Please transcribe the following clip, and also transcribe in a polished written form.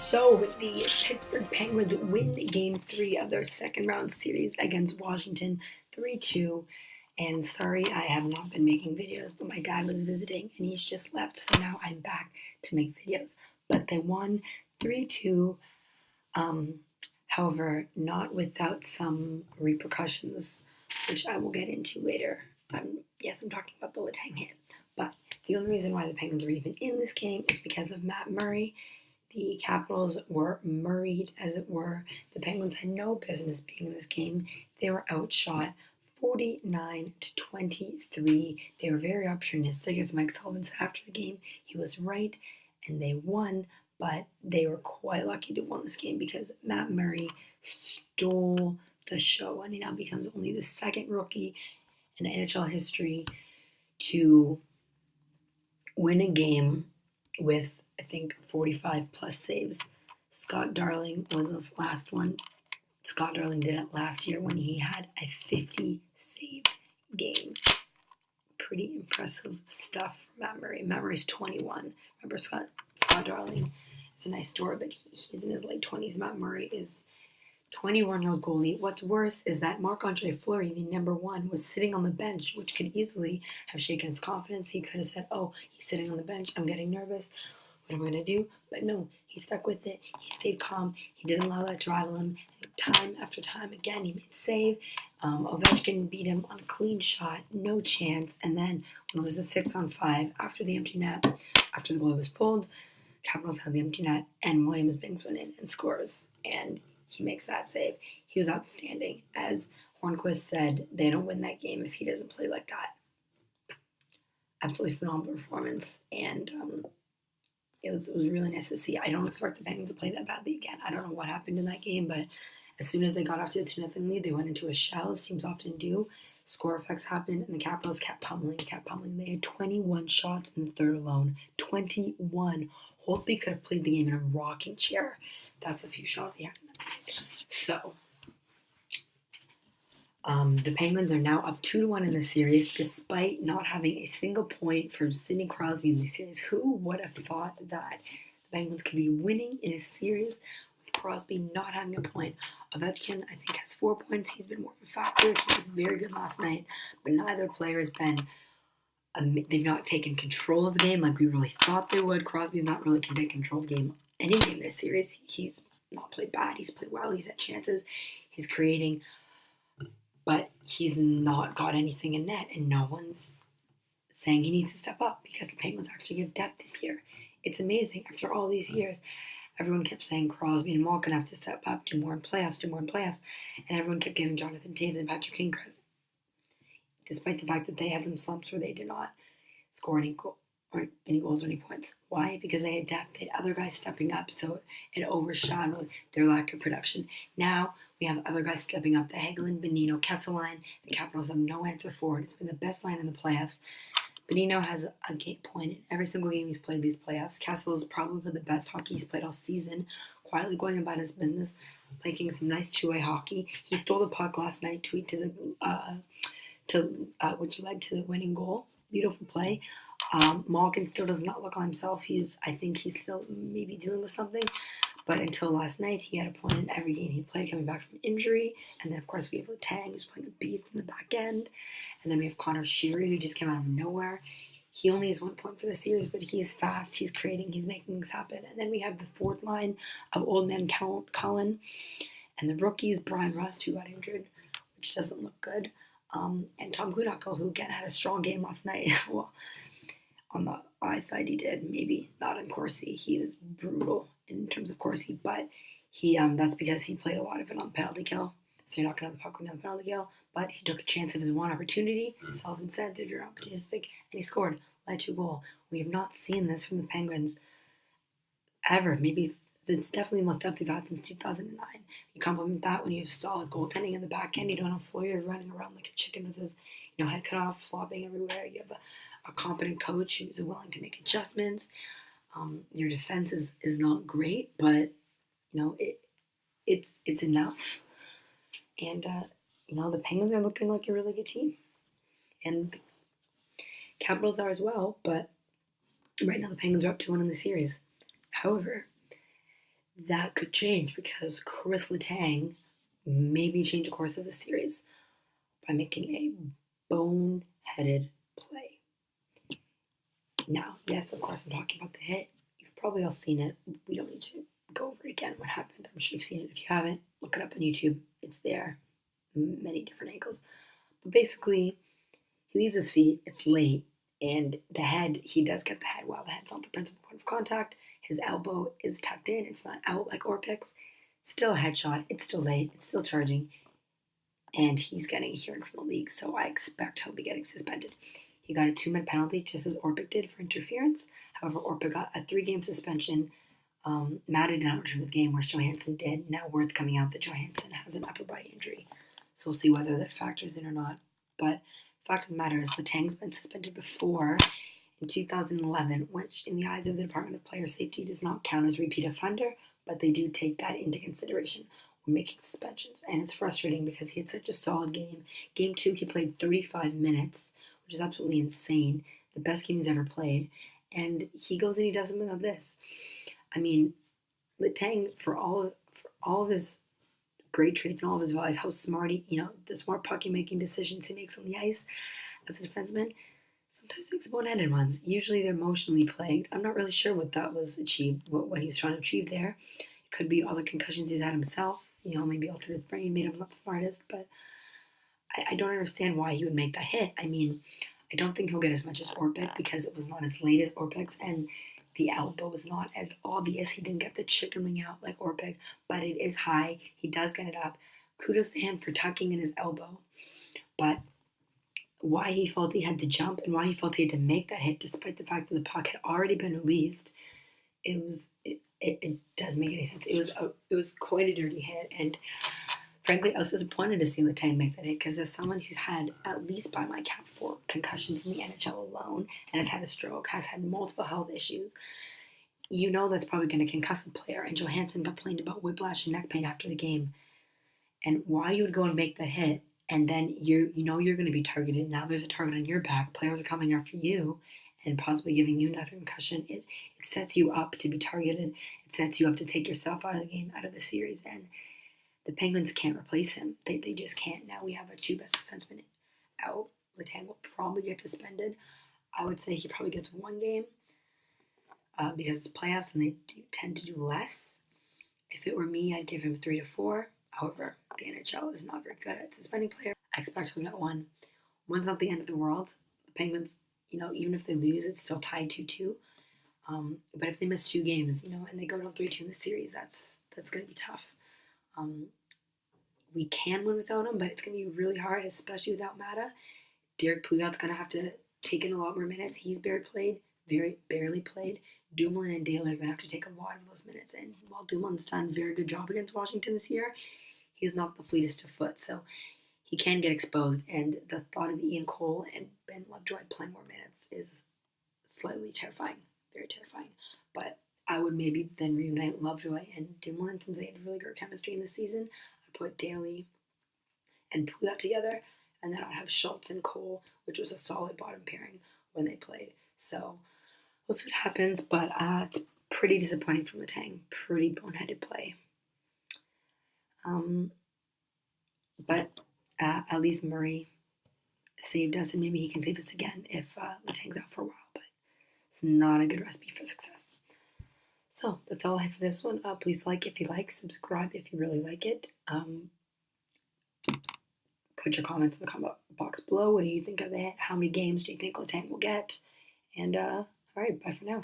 So the Pittsburgh Penguins win Game 3 of their second round series against Washington 3-2. And sorry, I have not been making videos, but my dad was visiting and he's just left, so now I'm back to make videos. But they won 3-2, however, not without some repercussions, which I will get into later. Yes, I'm talking about the Letang hit. But the only reason why the Penguins are even in this game is because of Matt Murray. The Capitals were murrayed, as it were. The Penguins had no business being in this game. They were outshot 49-23. They were very opportunistic, as Mike Sullivan said after the game. He was right, and they won, but they were quite lucky to win this game because Matt Murray stole the show, and he now becomes only the second rookie in NHL history to win a game with, I think, 45 plus saves. Scott Darling was the last one. Scott Darling did it last year when he had a 50 save game. Pretty impressive stuff from Matt Murray. Matt Murray's 21. Remember, Scott Darling is a nice story, but he's in his late 20s. Matt Murray is 21-year-old goalie. What's worse is that Marc-Andre Fleury, the number one, was sitting on the bench, which could easily have shaken his confidence. He could have said, oh, he's sitting on the bench, I'm getting nervous, what am I going to do? But no, he stuck with it. He stayed calm. He didn't allow that to rattle him. And time after time, again, he made save. Ovechkin beat him on a clean shot, no chance. And then when it was a 6-on-5, after the empty net, after the goal was pulled, Capitals had the empty net, and Williams Binks went in and scores. And he makes that save. He was outstanding. As Hornquist said, they don't win that game if he doesn't play like that. Absolutely phenomenal performance, and it was really nice to see. I don't expect the Penguins to play that badly again. I don't know what happened in that game, but as soon as they got off to the 2-0 lead, they went into a shell, as teams often do. Score effects happened, and the Capitals kept pummeling. They had 21 shots in the third alone. 21. Holtby could have played the game in a rocking chair. That's a few shots he had in the night. So, the Penguins are now up 2-1 in the series, despite not having a single point from Sidney Crosby in the series. Who would have thought that the Penguins could be winning in a series with Crosby not having a point? Ovechkin, I think, has 4 points. He's been more of a factor. He was very good last night, but neither player has been. They've not taken control of the game like we really thought they would. Crosby's not really can take control of the game. Any game this series, he's not played bad. He's played well. He's had chances. He's creating, but he's not got anything in net, and no one's saying he needs to step up because the Penguins actually have depth this year. It's amazing. After all these years, everyone kept saying Crosby and Malkin have to step up, do more in playoffs, and everyone kept giving Jonathan Toews and Patrick Kane credit, despite the fact that they had some slumps where they did not score any goals or any points. Why? Because they had depth. They had other guys stepping up, so it overshadowed their lack of production. Now we have other guys stepping up. The Hagelin, Bonino, Kessel line. The Capitals have no answer for it. It's been the best line in the playoffs. Bonino has a game point in every single game he's played these playoffs. Kessel is probably the best hockey he's played all season, quietly going about his business, playing some nice two-way hockey. He stole the puck last night, which led to the winning goal. Beautiful play. Malkin still does not look on himself. I think he's still maybe dealing with something. But until last night, he had a point in every game he played coming back from injury. And then, of course, we have Letang, who's playing a beast in the back end. And then we have Connor Sheary, who just came out of nowhere. He only has 1 point for the series, but he's fast. He's creating. He's making things happen. And then we have the fourth line of Old Man Cullen. And the rookies, Brian Rust, who got injured, which doesn't look good. And Tom Kuhnhackl, who again had a strong game last night. Well, on the eye side he did, maybe not in Corsi. He was brutal in terms of Corsi, but that's because he played a lot of it on penalty kill. So you're not going to have the puck on the penalty kill, but he took a chance of his one opportunity. Sullivan said they're very opportunistic, and he scored, led to a goal. We have not seen this from the Penguins ever. Maybe it's definitely the most depth we've had since 2009. You complement that when you have solid goaltending in the back end. You don't have Fleury running around like a chicken with his head cut off, flopping everywhere. You have a competent coach who's willing to make adjustments. Your defense is not great, but it's enough. And the Penguins are looking like a really good team, and the Capitals are as well. But right now the Penguins are up 2-1 in the series. However, that could change because Chris Letang maybe change the course of the series by making a bone-headed play. Now, yes, of course, I'm talking about the hit. You've probably all seen it. We don't need to go over it again, what happened. I'm sure you've seen it. If you haven't, look it up on YouTube. It's there, many different angles. But basically, he leaves his feet, it's late, and the head, he does get the head while the head's on the principal point of contact. His elbow is tucked in, it's not out like Orpik's. Still a headshot, it's still late, it's still charging, and he's getting a hearing from the league, so I expect he'll be getting suspended. He got a 2-minute penalty, just as Orpik did, for interference. However, Orpik got a 3-game suspension. Matta did not return to the game, whereas Johansson did. Now word's coming out that Johansson has an upper body injury, so we'll see whether that factors in or not. But the fact of the matter is, Letang's been suspended before in 2011, which in the eyes of the Department of Player Safety does not count as repeat offender, but they do take that into consideration when making suspensions. And it's frustrating because he had such a solid game. Game 2, he played 35 minutes, which is absolutely insane. The best game he's ever played. And he goes and he does something like this. I mean, Letang, for all of his great traits and all of his values, how smart the smart pucky making decisions he makes on the ice as a defenseman, sometimes he makes bone-headed ones. Usually they're emotionally plagued. I'm not really sure what that was achieved, what he was trying to achieve there. It could be all the concussions he's had himself. Maybe altered his brain, made him not the smartest, but I don't understand why he would make that hit. I mean, I don't think he'll get as much as Orpik because it was not as late as Orpik's, and the elbow was not as obvious. He didn't get the chicken wing out like Orpik, but it is high. He does get it up. Kudos to him for tucking in his elbow. But why he felt he had to jump and why he felt he had to make that hit, despite the fact that the puck had already been released, it doesn't make any sense. It was quite a dirty hit, and frankly, I was disappointed to see Letang make that hit because as someone who's had, at least by my count, 4 concussions in the NHL alone and has had a stroke, has had multiple health issues, that's probably going to concuss a player. And Johansson complained about whiplash and neck pain after the game. And why you would go and make that hit, and then you're going to be targeted. Now there's a target on your back. Players are coming after you and possibly giving you another concussion. It sets you up to be targeted. It sets you up to take yourself out of the game, out of the series. And the Penguins can't replace him. They just can't. Now we have our 2 best defensemen out. Letang will probably get suspended. I would say he probably gets 1 game because it's playoffs and they tend to do less. If it were me, I'd give him 3 to 4. However, the NHL is not very good at suspending players. I expect he'll get 1. 1's not the end of the world. The Penguins, even if they lose, it's still tied 2-2. But if they miss 2 games, and they go to 3-2 in the series, that's going to be tough. We can win without him, but it's going to be really hard, especially without Matta. Derek Pouliot's going to have to take in a lot more minutes. He's barely played. Dumoulin and Dale are going to have to take a lot of those minutes. And while Dumoulin's done a very good job against Washington this year, he is not the fleetest of foot, so he can get exposed. And the thought of Ian Cole and Ben Lovejoy playing more minutes is slightly terrifying, very terrifying. But I would maybe then reunite Lovejoy and Dumoulin since they had really good chemistry in the season. I'd put Daly and Pouliot together, and then I'd have Schultz and Cole, which was a solid bottom pairing when they played. So we'll see what happens, but it's pretty disappointing from Letang. Pretty boneheaded play. But at least Murray saved us, and maybe he can save us again if Letang's out for a while. But it's not a good recipe for success. So that's all I have for this one. Please like if you like, subscribe if you really like it. Put your comments in the comment box below. What do you think of it? How many games do you think Letang will get? And all right, bye for now.